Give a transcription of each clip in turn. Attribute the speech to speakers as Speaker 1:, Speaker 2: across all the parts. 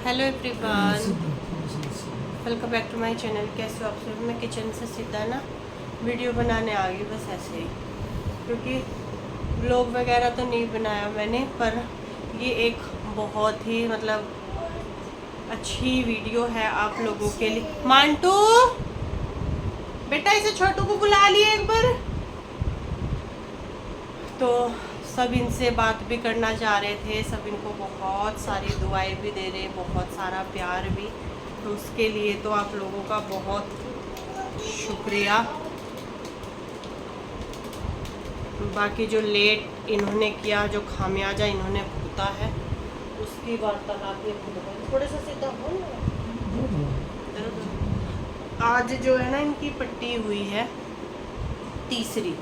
Speaker 1: Hello everyone, welcome back to my channel. कैसे हो आप सब? मैं किचन से सीधा ना वीडियो बनाने आ गई, बस ऐसे ही, क्योंकि ब्लॉग वगैरह तो नहीं बनाया मैंने, पर ये एक बहुत ही अच्छी वीडियो है आप लोगों के लिए। मांटू बेटा, इसे छोटू को बुला लिए एक बार। तो सब इनसे बात भी करना चाह रहे थे, सब इनको बहुत सारी दुआएं भी दे रहे, बहुत सारा प्यार भी। तो उसके लिए तो आप लोगों का बहुत शुक्रिया। बाकी जो लेट इन्होंने किया, जो खामियाजा इन्होंने भुगता है, उसकी वार्तालाप ये थोड़ा सा सीधा हो ना। आज जो है ना, इनकी पट्टी हुई है तीसरी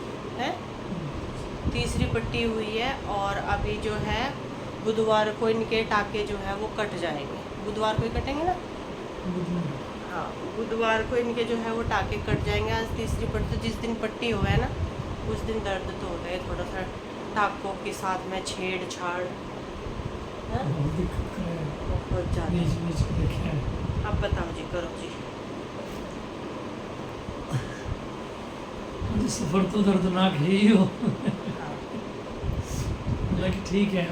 Speaker 1: पट्टी हुई है, और अभी जो है बुधवार को इनके टाके जो है वो कट जाएंगे। बुधवार को ही कटेंगे ना? हाँ, बुधवार को इनके जो है वो टाके कट जाएंगे। आज तीसरी पट्टी, जिस दिन पट्टी हुआ है ना उस दिन दर्द तो होता है थोड़ा सा, टाकों के साथ में छेड़छाड़ बहुत ज़्यादा। अब बताओ जी, करो जी।
Speaker 2: सफर तो दर्दनाक ही हो। हालांकि ठीक है,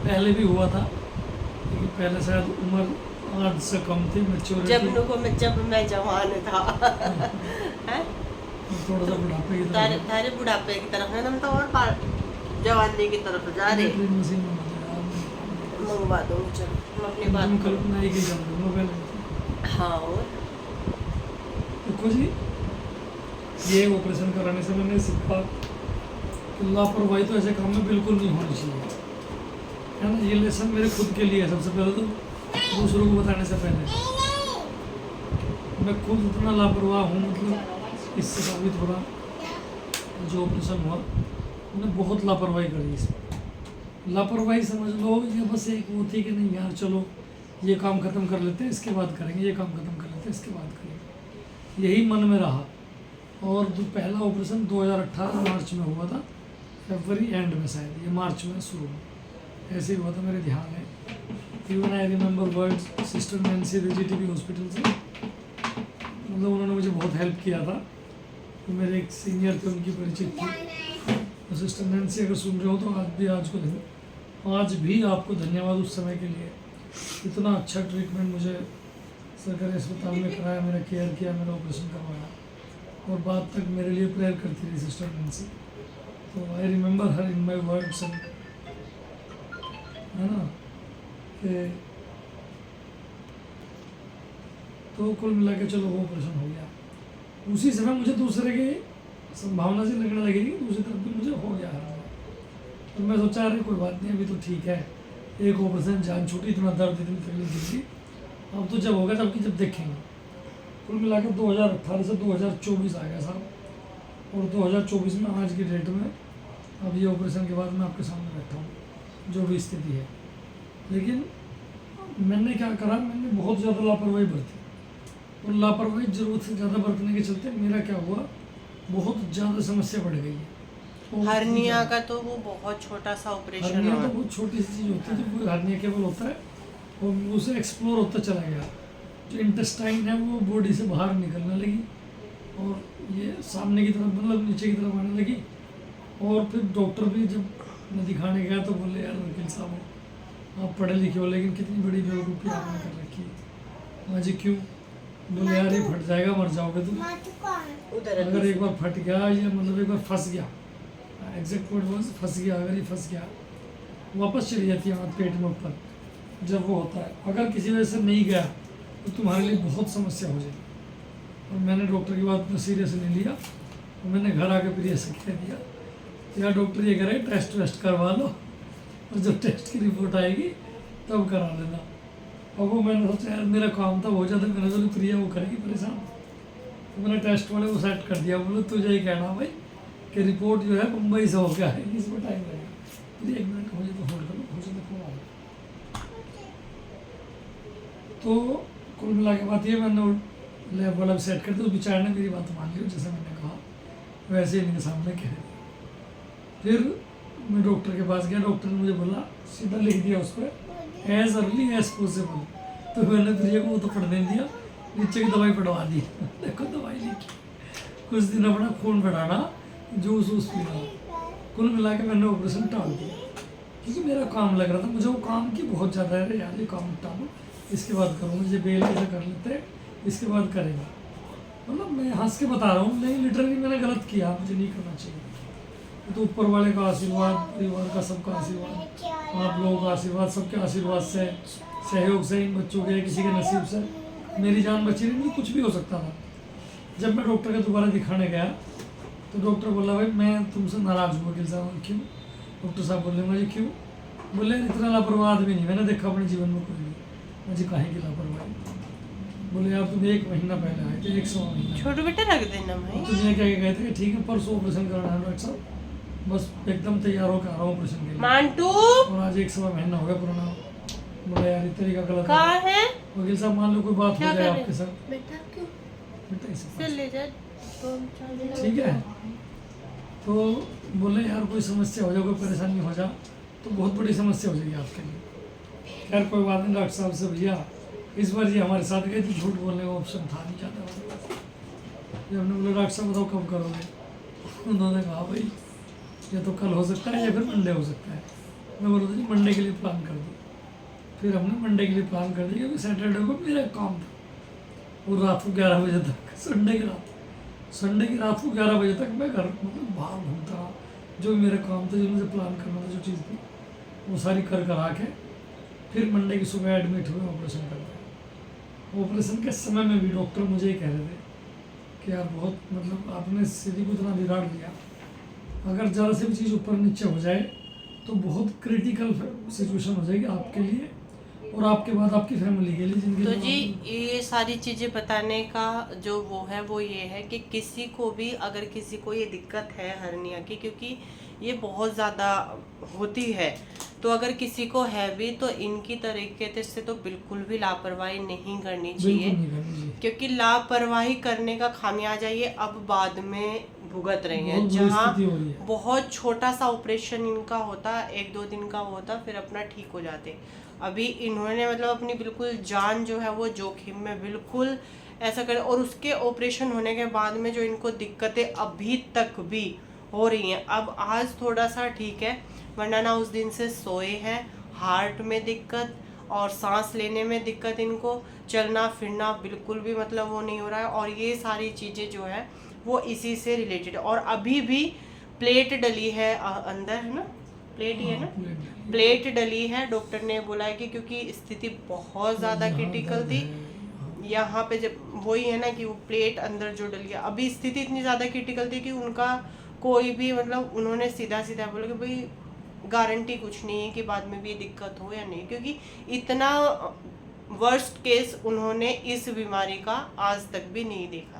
Speaker 2: पहले भी हुआ था, लेकिन पहले शायद उम्र आज से कम थी, मैच्योरिटी
Speaker 1: जब मैं जवान था।
Speaker 2: थोड़ा सा बुढ़ापे की तरफ,
Speaker 1: तारे बुढ़ापे की तरफ है, तुम तो और जवानी की तरफ जा रहे।
Speaker 2: मशीन
Speaker 1: मंगवा दो, चलो हम अपनी बात
Speaker 2: कल्पना ही की पहले।
Speaker 1: हाँ, और
Speaker 2: देखो जी, ये ऑपरेशन कराने से मैंने सीखा कि लापरवाही तो ऐसे काम में बिल्कुल नहीं होनी चाहिए, है ना। ये लेसन मेरे खुद के लिए है सबसे पहले, तो दूसरों को बताने से पहले मैं खुद इतना लापरवाह हूँ। इससे साबित हो रहा, जो ऑपरेशन हुआ मैंने बहुत लापरवाही करी। इसमें लापरवाही समझ लो, ये बस एक वो थी कि नहीं यार चलो ये काम ख़त्म कर लेते हैं, इसके बाद करेंगे, ये काम ख़त्म कर लेते हैं, इसके बाद करेंगे, यही मन में रहा। और जो पहला ऑपरेशन 2018 मार्च में हुआ था, फरवरी एंड में शायद, ये मार्च में शुरू में ऐसे ही हुआ था, मेरे ध्यान है। Even I remember words sister Nancy GTB hospital से, उन्होंने मुझे बहुत हेल्प किया था। तो मेरे एक सीनियर थे, उनकी परिचित थी, तो सिस्टर नैन्सी अगर सुन रहे हो तो आज भी आपको धन्यवाद उस समय के लिए। इतना अच्छा ट्रीटमेंट मुझे सरकारी अस्पताल में कराया, मेरा केयर किया, मेरा ऑपरेशन करवाया, और बाद तक मेरे लिए प्रेयर करती रही सिस्टर नैन्सी। तो I remember her in my words, है ना। कि तो कुल मिला के चलो वो ऑपरेशन हो गया। उसी समय मुझे दूसरे की संभावना से लगने लगी, दूसरी तरफ भी मुझे हो गया है। तो मैं सोचा अरे कोई बात नहीं, अभी तो ठीक है, एक ऑपरेशन जान छूटी, इतना दर्द, इतनी तकलीफ थी, अब तो जब होगा जब देखेंगे। कुल मिला के 2018 से 2024 आ गया साहब, और 2024 में आज की डेट में अब ये ऑपरेशन के बाद मैं आपके सामने बैठा हूँ, जो भी स्थिति है। लेकिन मैंने क्या करा, मैंने बहुत ज़्यादा लापरवाही बरती, और लापरवाही ज़रूरत से ज़्यादा बरतने के चलते मेरा क्या हुआ, बहुत ज़्यादा समस्या बढ़ गई है।
Speaker 1: हर्निया का तो वो बहुत छोटा सा ऑपरेशन है,
Speaker 2: तो बहुत छोटी सी चीज़ होती है, जो हर्निया केवल होता है, और उसे एक्सप्लोर होता चला गया। जो इंटेस्टाइन है वो बॉडी से बाहर निकलने लगी, और ये सामने की तरफ नीचे की तरफ आने लगी। और फिर डॉक्टर भी जब मैं दिखाने गया तो बोले, यार वकील साहब आप पढ़े लिखे हो, लेकिन कितनी बड़ी बेवकूफ़ी आपने कर रखी है। जी क्यों? बोले यार ये फट जाएगा, मर जाओगे तुम अगर एक बार फट गया, या एक बार फंस गया, एग्जैक्ट वर्ड वाज फंस गया, अगर ये फंस गया वापस चली जाती है पेट में ऊपर, जब वो होता है। अगर किसी वजह से नहीं गया तो तुम्हारे लिए बहुत समस्या हो जाएगी। और मैंने डॉक्टर की बात इतना सीरियस नहीं लिया, और मैंने घर आके फिर ऐसे कह दिया, यार डॉक्टर ये करे टेस्ट वेस्ट करवा लो, और जब टेस्ट की रिपोर्ट आएगी तब करा लेना। और वो मैंने सोचा यार मेरा काम था हो जाता, मैंने जो प्रिया वो करेगी परेशान, तो मैंने टेस्ट वाले को सेट कर दिया। बोले तुझे ही कहना भाई कि रिपोर्ट जो है मुंबई से होकर आएगी, इसमें टाइम लगेगा। फिर 1 मिनट हो जाए तो होल्ड करो, हो जाए तो फोन आ गया। तो कुल मिला के बात ये, मैंने लैब वाला सेट कर दिया, उस बेचारे ने मेरी बात मान ली, जैसे मैंने कहा वैसे इनके सामने कह दिया। फिर मैं डॉक्टर के पास गया, डॉक्टर ने मुझे बोला, सीधा लिख दिया उस पर एज अर्ली एज पॉसिबल। तो मैंने प्रिया को वो तो पढ़ने दिया, नीचे की दवाई पढ़वा दी। देखो दवाई लिखी, कुछ दिन अपना खून बढ़ाना, जूस वूस पीना, कुल मिला के मैंने ऑपरेशन टाल दिया क्योंकि मेरा काम लग रहा था। मुझे वो काम की बहुत ज़्यादा है यार, ये काम टालो, इसके बाद करूँगा, ये बेल ऐसे कर लेते हैं, इसके बाद करेंगे। मतलब मैं हंस के बता रहा हूँ, नहीं लिटरली मैंने गलत किया, मुझे नहीं करना चाहिए। तो ऊपर वाले का आशीर्वाद, परिवार का सबका आशीर्वाद, आप लोगों का आशीर्वाद, सबके आशीर्वाद से, सहयोग से, इन बच्चों के किसी के नसीब से मेरी जान बची रही। नहीं कुछ भी हो सकता था। जब मैं डॉक्टर के दोबारा दिखाने गया तो डॉक्टर बोला भाई मैं तुमसे नाराज़ हूँ वकील साहब। क्यों? डॉक्टर साहब बोले मुझे क्यों? बोले इतना लापरवाह आदमी नहीं मैंने देखा अपने जीवन में कोई भी। मुझे काहे की लापरवाही? बोले यार तुम 1 महीना पहले आए थे, 100 महीना।
Speaker 1: छोटू बेटा रख देना भाई।
Speaker 2: तुम्हें क्या कहते थे? ठीक है परसों ऑपरेशन करना है डॉक्टर साहब, बस एकदम तैयार होकर आ रहा हूँ ऑपरेशन के लिए।
Speaker 1: मांटू
Speaker 2: और आज 100 महीना हो गया पुराना। बोले यार ये तरीका गलत
Speaker 1: कहाँ
Speaker 2: है।
Speaker 1: है?
Speaker 2: वकील साहब मान लो कोई बात हो
Speaker 1: क्या
Speaker 2: जाए
Speaker 1: कर रहे?
Speaker 2: आपके साथ,
Speaker 1: बेटा क्यों?
Speaker 2: बेटा इसे
Speaker 1: चल ले जा।
Speaker 2: ठीक है। तो बोले यार कोई समस्या हो जाए, कोई परेशानी हो जाए तो बहुत बड़ी समस्या हो जाएगी आपके लिए। खैर कोई बात नहीं, डॉक्टर साहब से भैया इस बार ये हमारे साथ गए थे, झूठ बोलने का ऑप्शन था नहीं ज़्यादा हमारे पास। जब हमने बोला डॉक्टर साहब बताओ कब करोगे, उन्होंने कहा भाई ये तो कल हो सकता है या फिर मंडे हो सकता है। मैं बोला था जी मंडे के लिए प्लान कर दो। फिर हमने मंडे के लिए प्लान कर दिया क्योंकि सैटरडे को मेरा काम था। और रात को 11 बजे तक, संडे की रात को 11 बजे तक मैं घर मतलब बाहर घूमता रहा। जो मेरा काम था, जो मुझे प्लान करना था, जो चीज़ थी वो सारी कर के फिर मंडे की सुबह एडमिट हुए ऑपरेशन करवाया। ऑपरेशन के समय में भी डॉक्टर मुझे ही कह रहे थे कि यार बहुत मतलब आपने सीढ़ी को इतना बिगाड़ दिया, अगर ज़रा सी भी चीज़ ऊपर नीचे हो जाए तो बहुत क्रिटिकल सिचुएशन हो जाएगी आपके लिए और आपके बाद आपकी फैमिली के लिए, जिनके
Speaker 1: तो
Speaker 2: लिए
Speaker 1: जी ये सारी चीज़ें बताने का जो वो है वो ये है कि किसी को भी अगर किसी को ये दिक्कत है हर्निया की, क्योंकि ये बहुत ज़्यादा होती है, तो अगर किसी को है भी तो इनकी तरीके से तो बिल्कुल भी लापरवाही नहीं करनी
Speaker 2: बिल्कुल
Speaker 1: चाहिए,
Speaker 2: नहीं करनी चाहिए।
Speaker 1: क्योंकि लापरवाही करने का खामियाजा ये अब बाद में भुगत रही है।
Speaker 2: बहुत बुरी
Speaker 1: जहाँ
Speaker 2: स्थिति हो रही है।
Speaker 1: बहुत छोटा सा ऑपरेशन इनका होता, 1-2 दिन का होता, फिर अपना ठीक हो जाते। अभी इन्होंने मतलब अपनी बिल्कुल जान जो है वो जोखिम में बिल्कुल ऐसा कर, और उसके ऑपरेशन होने के बाद में जो इनको दिक्कतें अभी तक भी हो रही हैं। अब आज थोड़ा सा ठीक है, वरना ना उस दिन से सोए हैं, हार्ट में दिक्कत और सांस लेने में दिक्कत, इनको चलना फिरना बिल्कुल भी मतलब वो नहीं हो रहा है। और ये सारी चीज़ें जो है वो इसी से रिलेटेड। और अभी भी प्लेट डली है अंदर, है ना, प्लेट ही है ना, प्लेट डली है। डॉक्टर ने बोला है कि क्योंकि स्थिति बहुत ज़्यादा क्रिटिकल थी यहाँ पे, जब वही है ना कि वो प्लेट अंदर जो डली है, अभी स्थिति इतनी ज़्यादा क्रिटिकल थी कि उनका कोई भी मतलब उन्होंने सीधा सीधा बोला कि भाई गारंटी कुछ नहीं है कि बाद में भी ये दिक्कत हो या नहीं, क्योंकि इतना वर्स्ट केस उन्होंने इस बीमारी का आज तक भी नहीं देखा।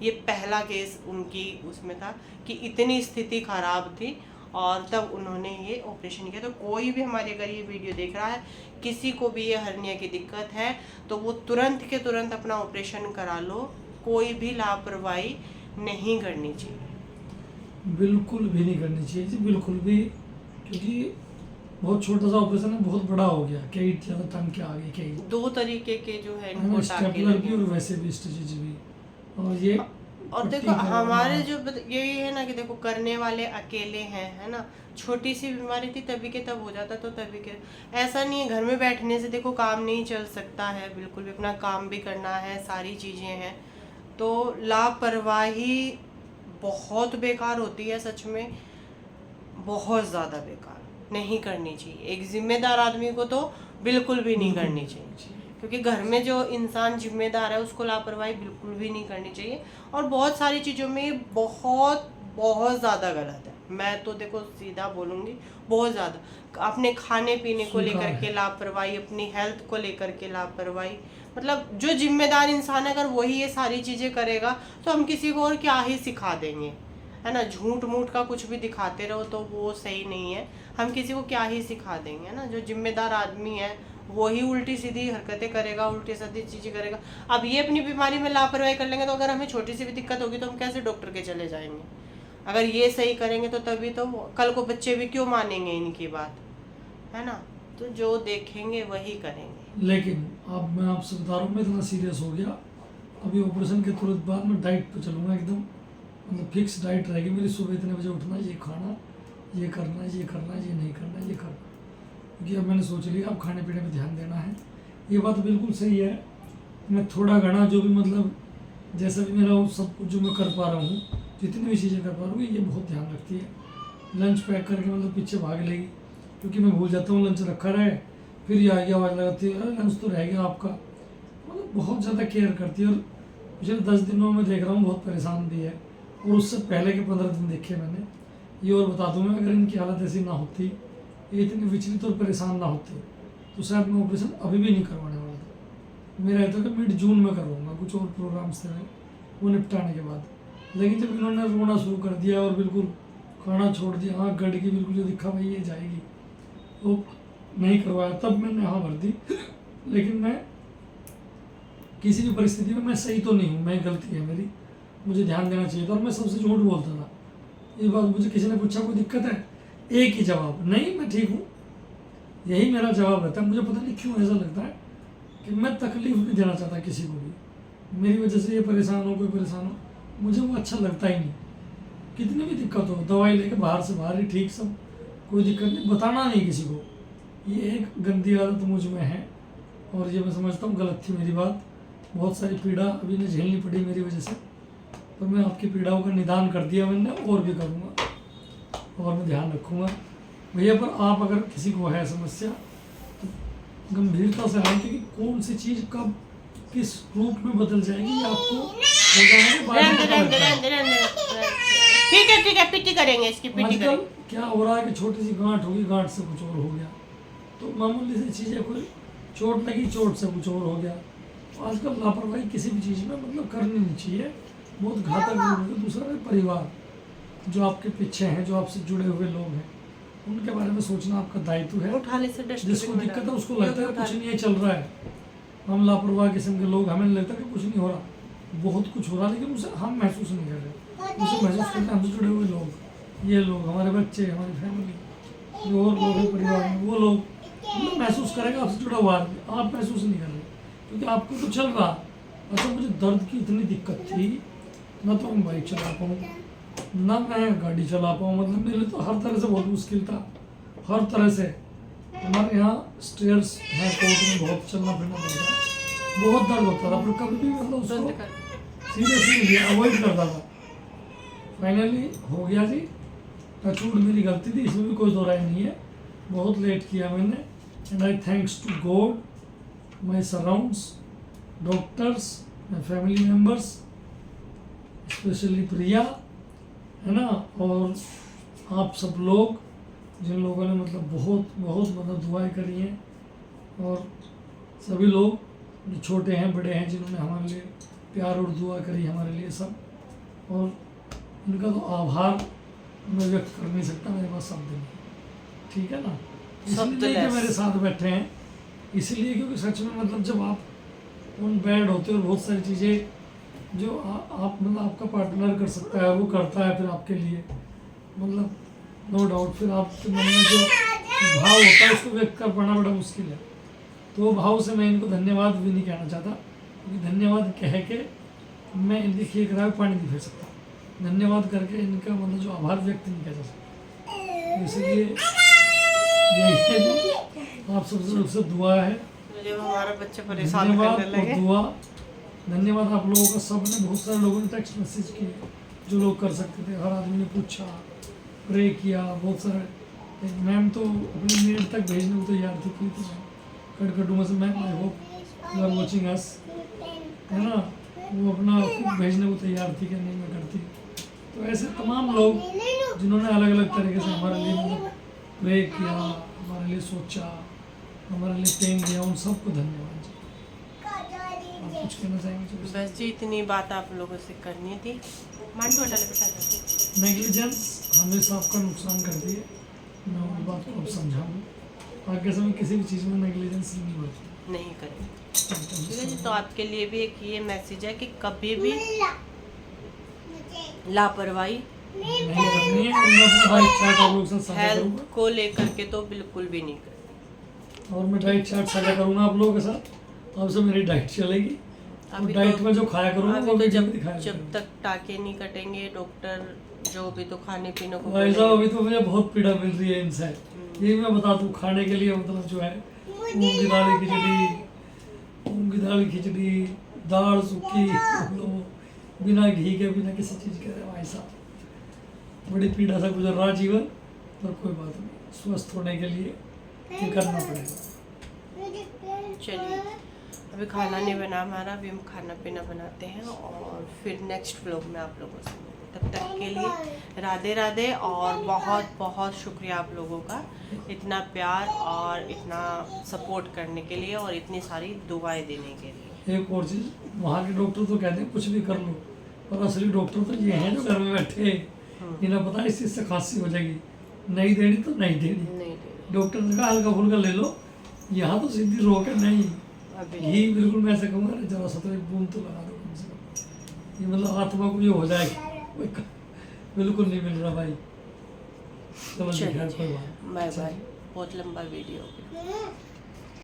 Speaker 1: ये पहला केस उनकी उसमें था कि इतनी स्थिति खराब थी और तब उन्होंने ये ऑपरेशन किया। तो कोई भी हमारे अगर ये वीडियो देख रहा है, किसी को भी ये हर्निया की दिक्कत है तो वो तुरंत के तुरंत अपना ऑपरेशन करा लो, कोई भी लापरवाही नहीं करनी चाहिए,
Speaker 2: बिल्कुल भी नहीं करनी चाहिए जी, बिल्कुल भी। क्योंकि बहुत छोटा सा ऑपरेशन है, बहुत बड़ा हो गया, कई ज़्यादा टांग के आगे कई
Speaker 1: 2 तरीके के जो है इनको टाँके
Speaker 2: स्टेपलर भी
Speaker 1: लगे।
Speaker 2: और वैसे भी स्टिचेज भी। और ये
Speaker 1: और
Speaker 2: पट्टी
Speaker 1: देखो
Speaker 2: करवाना,
Speaker 1: हमारे जो यही है ना कि देखो करने वाले अकेले हैं, है ना, छोटी सी बीमारी थी तभी के तब हो जाता, तो तभी के ऐसा नहीं है घर में बैठने से देखो काम नहीं चल सकता है, बिल्कुल भी अपना काम भी करना है, सारी चीज़ें हैं। तो लापरवाही बहुत बेकार होती है, सच में बहुत ज़्यादा बेकार, नहीं करनी चाहिए। एक जिम्मेदार आदमी को तो बिल्कुल भी नहीं करनी चाहिए, क्योंकि घर में जो इंसान जिम्मेदार है उसको लापरवाही बिल्कुल भी नहीं करनी चाहिए। और बहुत सारी चीज़ों में बहुत बहुत ज़्यादा गलत है, मैं तो देखो सीधा बोलूँगी, बहुत ज़्यादा। अपने खाने पीने को लेकर के लापरवाही, अपनी हेल्थ को लेकर के लापरवाही, मतलब जो जिम्मेदार इंसान है अगर वही ये सारी चीज़ें करेगा तो हम किसी को और क्या ही सिखा देंगे, है ना। झूठ मूठ का कुछ भी दिखाते रहो तो वो सही नहीं है, हम किसी को क्या ही सिखा देंगे, है ना। जो जिम्मेदार आदमी है वही उल्टी सीधी हरकतें करेगा, उल्टी सीधी चीज़ें करेगा। अब ये अपनी बीमारी में लापरवाही कर लेंगे तो अगर हमें छोटी सी भी दिक्कत होगी तो हम कैसे डॉक्टर के चले जाएंगे। अगर ये सही करेंगे तो तभी तो कल को बच्चे भी क्यों मानेंगे इनकी बात, है ना। तो जो देखेंगे वही करेंगे।
Speaker 2: लेकिन अब मैं आपसे बता रहा हूँ, मैं इतना सीरियस हो गया, अभी ऑपरेशन के तुरंत बाद मैं डाइट पे चलूँगा एकदम, मतलब फिक्स डाइट रहेगी मेरी। सुबह इतने बजे उठना, ये खाना, ये करना, ये करना, ये नहीं करना, ये करना, क्योंकि अब मैंने सोच लिया अब खाने पीने में ध्यान देना है। ये बात बिल्कुल सही है। मैं थोड़ा घना जो भी मतलब जैसा भी मेरा वो सब कुछ जो मैं कर पा रहा हूँ, जितनी भी चीज़ें कर पा रहा हूँ, ये बहुत ध्यान रखती है। लंच पैक करके मतलब पीछे भाग लेगी, क्योंकि मैं भूल जाता हूँ लंच रखा रहे, फिर ये आगे आवाज़ लगाती है, अरे लंच तो रह गया आपका। मतलब बहुत ज़्यादा केयर करती है। और पिछले 10 दिनों में देख रहा हूँ बहुत परेशान भी है, और उससे पहले के 15 दिन देखे मैंने। ये और बता दूँ मैं, अगर इनकी हालत ऐसी ना होती, ये इतनी विचलित और परेशान ना होती, तो शायद मैं ऑपरेशन अभी भी नहीं करवाने वाला था। मेरा ये था कि मिड जून में करवाऊँगा, कुछ और प्रोग्राम्स थे वो निपटाने के बाद। लेकिन जब इन्होंने रोना शुरू कर दिया और बिल्कुल खाना छोड़ दिया, आँख गड़ की बिल्कुल, जो दिखा भाई ये जाएगी, तो नहीं करवाया। तब मैंने हाँ भर दी। लेकिन मैं किसी भी परिस्थिति में मैं सही तो नहीं हूँ, मैं गलती है मेरी, मुझे ध्यान देना चाहिए था। और मैं सबसे झूठ बोलता था। ये बात मुझे किसी ने पूछा कोई दिक्कत है, एक ही जवाब, नहीं मैं ठीक हूँ, यही मेरा जवाब रहता है। मुझे पता नहीं क्यों ऐसा लगता है कि मैं तकलीफ नहीं देना चाहता किसी को भी। मेरी वजह से ये परेशान हो, कोई परेशान हो, मुझे वो अच्छा लगता ही नहीं। कितनी भी दिक्कत हो, दवाई लेके बाहर से बाहर ही ठीक, सब कोई दिक्कत नहीं, बताना नहीं किसी को। ये एक गंदी आदत मुझ में है, और ये मैं समझता हूँ गलत थी मेरी बात। बहुत सारी पीड़ा अभी ने झेलनी पड़ी मेरी वजह से, पर मैं आपकी पीड़ाओं का निदान कर दिया मैंने, और भी करूँगा, और मैं ध्यान रखूँगा भैया। पर आप अगर किसी को है समस्या तो गंभीरता से रहें, क्योंकि कौन सी चीज़ कब किस रूप में बदल जाएगी ये आपको हो जाने के बाद ही पता लगता है।
Speaker 1: ठीक है पिटी करेंगे, इसकी पिटी
Speaker 2: आजकल
Speaker 1: करेंगे।
Speaker 2: क्या हो रहा है कि छोटी सी गांठ होगी, गांठ से कुछ और हो गया, तो मामूली सी चीज़ें, कोई चोट लगी, चोट से कुछ और हो गया। तो आजकल लापरवाही किसी भी चीज़ में मतलब करनी नहीं चाहिए, बहुत घातक लोग है। दूसरा है परिवार, जो आपके पीछे हैं, जो आपसे जुड़े हुए लोग हैं, उनके बारे में सोचना आपका दायित्व है।
Speaker 1: उठाने से
Speaker 2: जिसको दिक्कत है उसको लगता है कुछ नहीं चल रहा है, हम लापरवाह किस्म के लोग, हमें लगता है कि कुछ नहीं हो रहा, बहुत कुछ हो रहा, लेकिन उसे हम महसूस नहीं कर रहे। उसे महसूस करते हैं हमसे जुड़े हुए लोग, ये लोग, हमारे बच्चे, हमारी फैमिली, जो और लोग हैं परिवार में, वो लोग मतलब महसूस करेंगे आपसे जुड़ा हुआ आदमी। आप महसूस नहीं कर रहे, क्योंकि आपको तो चल रहा। अच्छा, मुझे दर्द की इतनी दिक्कत थी, ना तो मैं बाइक चला पाऊँ, ना मैं गाड़ी चला पाऊँ, मतलब मेरे लिए तो हर तरह से बहुत मुश्किल था, हर तरह से। हमारे यहाँ स्टेयर्स हैं, कोर्ट में बहुत चलना फिरना पड़ता है, बहुत दर्द होता था, पर कभी भी मतलब उसको सीरियसली लिया, अवॉइड करता था। फाइनली हो गया जी, टचवुड मेरी गलती थी, इसमें भी कोई दो राय नहीं है, बहुत लेट किया मैंने। And I thanks to God, my surrounds, doctors, my family members, specially Priya, है ना, और आप सब लोग, जिन लोगों ने मतलब बहुत बहुत मतलब दुआएं करी हैं, और सभी लोग जो छोटे हैं बड़े हैं, जिन्होंने हमारे लिए प्यार और दुआ करी हमारे लिए सब, और इनका तो आभार मैं व्यक्त कर नहीं सकता, मेरे पास शब्द नहीं, ठीक है ना। इसलिए कि मेरे साथ बैठे हैं, इसलिए क्योंकि सच में मतलब जब आप उन बेड होते हो, और बहुत सारी चीज़ें जो आप मतलब आपका पार्टनर कर सकता है वो करता है फिर आपके लिए, मतलब नो डाउट, फिर आपके मन में जो भाव होता है उसको व्यक्त कर पाना बड़ा मुश्किल है। तो वो भाव से मैं इनको धन्यवाद भी नहीं कहना चाहता, क्योंकि धन्यवाद कह के मैं इनकी खेत राह पानी नहीं फेंक सकता, धन्यवाद करके इनका मतलब जो आभार व्यक्त नहीं किया जा सकता। इसलिए यही है, आप सबसे दुआ है,
Speaker 1: जब हमारा बच्चे परेशान
Speaker 2: धन्यवाद
Speaker 1: करने
Speaker 2: और
Speaker 1: लगे।
Speaker 2: दुआ। धन्यवाद आप लोगों का, सबने, बहुत सारे लोगों ने टेक्स्ट मैसेज किए, जो लोग कर सकते थे, हर आदमी ने पूछा, प्रे किया, बहुत सारे। एक मैम तो अपनी मेल तक भेजने को तैयार थी, की थी कटकटू से, ma'am I hope you are watching us, है ना, वो अपना खुद भेजने को तैयार थी कि नहीं मैं करती। तो ऐसे तमाम लोग जिन्होंने अलग अलग तरीके से हमारे लिए मतलब प्रे किया, हमारे लिए सोचा, हमारे लिए पेन दिया, उन सबको धन्यवाद जी। आप कुछ कहना चाहेंगे?
Speaker 1: बस जी इतनी बात आप लोगों से करनी थी। मांडू डाले बेटा,
Speaker 2: नेग्लिजेंस हमेशा आपका नुकसान करती है, मैं उस बात को अब समझाऊँ, आगे से मैं किसी भी चीज़ में नेग्लिजेंस नहीं बरतूँ,
Speaker 1: नहीं करेंगे, ठीक है जी। तो आपके लिए भी एक ये मैसेज है कि कभी भी लापरवाही
Speaker 2: नहीं करनी है, और मैं अपना भाई चाहता हूँ लोग से साझा
Speaker 1: हेल्थ
Speaker 2: करूँगा।
Speaker 1: को लेकर के तो बिल्कुल भी नहीं करें।
Speaker 2: और मैं डाइट चार्ट साझा करूंगा आप लोगों के साथ। अब से मेरी डाइट चलेगी और
Speaker 1: अभी
Speaker 2: डाइट
Speaker 1: तो-
Speaker 2: में जो खाया करूंगा
Speaker 1: अभी
Speaker 2: वो
Speaker 1: तो
Speaker 2: भी
Speaker 1: जब
Speaker 2: दिखाया
Speaker 1: जब तक टाके नहीं कटेंगे डॉक्टर जो भी तो खाने पीने को
Speaker 2: भाई साहब
Speaker 1: बोलेंगे।
Speaker 2: अभी तो मुझे बहुत पीड़ा मिल रही है इनसे। ये मैं बता दूं खाने के लिए मतलब जो है मूंग की दाल की खिचड़ी, मूंग की दाल की खिचड़ी, दाल सूखी, हम लोग बिना घी के बिना किसी चीज़ के भाई साहब बड़ी पीड़ा से गुजर रहा जीवन। पर कोई बात नहीं, स्वस्थ होने के लिए ये करना पड़ेगा।
Speaker 1: चलिए अभी खाना नहीं बना हमारा, अभी हम खाना पीना बनाते हैं और फिर नेक्स्ट व्लॉग में आप लोगों से मिलेंगे। तब तक के लिए राधे राधे और बहुत बहुत शुक्रिया आप लोगों का इतना प्यार और इतना सपोर्ट करने के लिए और इतनी सारी दुआएं देने के लिए।
Speaker 2: एक और चीज़, वहाँ के डॉक्टर तो कहते हैं कुछ भी कर लो, पर असली डॉक्टर तो ये हैं जो घर में बैठे हैं। इन्हें पता है इस चीज़ से खांसी हो जाएगी, नहीं देनी तो नहीं देनी।
Speaker 1: नहीं देनी
Speaker 2: डॉक्टर ने कहा हल्का फुल्का ले लो, यहाँ तो सीधी रोक है नहीं।
Speaker 1: अभी
Speaker 2: घी बिल्कुल मैं ऐसे कहूँगा ना, जरा सा तो एक बूंद तो लगा दो कम से कम, ये मतलब आत्मा को ये हो जाएगा। बिल्कुल नहीं मिल रहा भाई। चलो
Speaker 1: चलिए
Speaker 2: खैर कोई बात
Speaker 1: बाय बाय, बहुत लंबा वीडियो हो गया।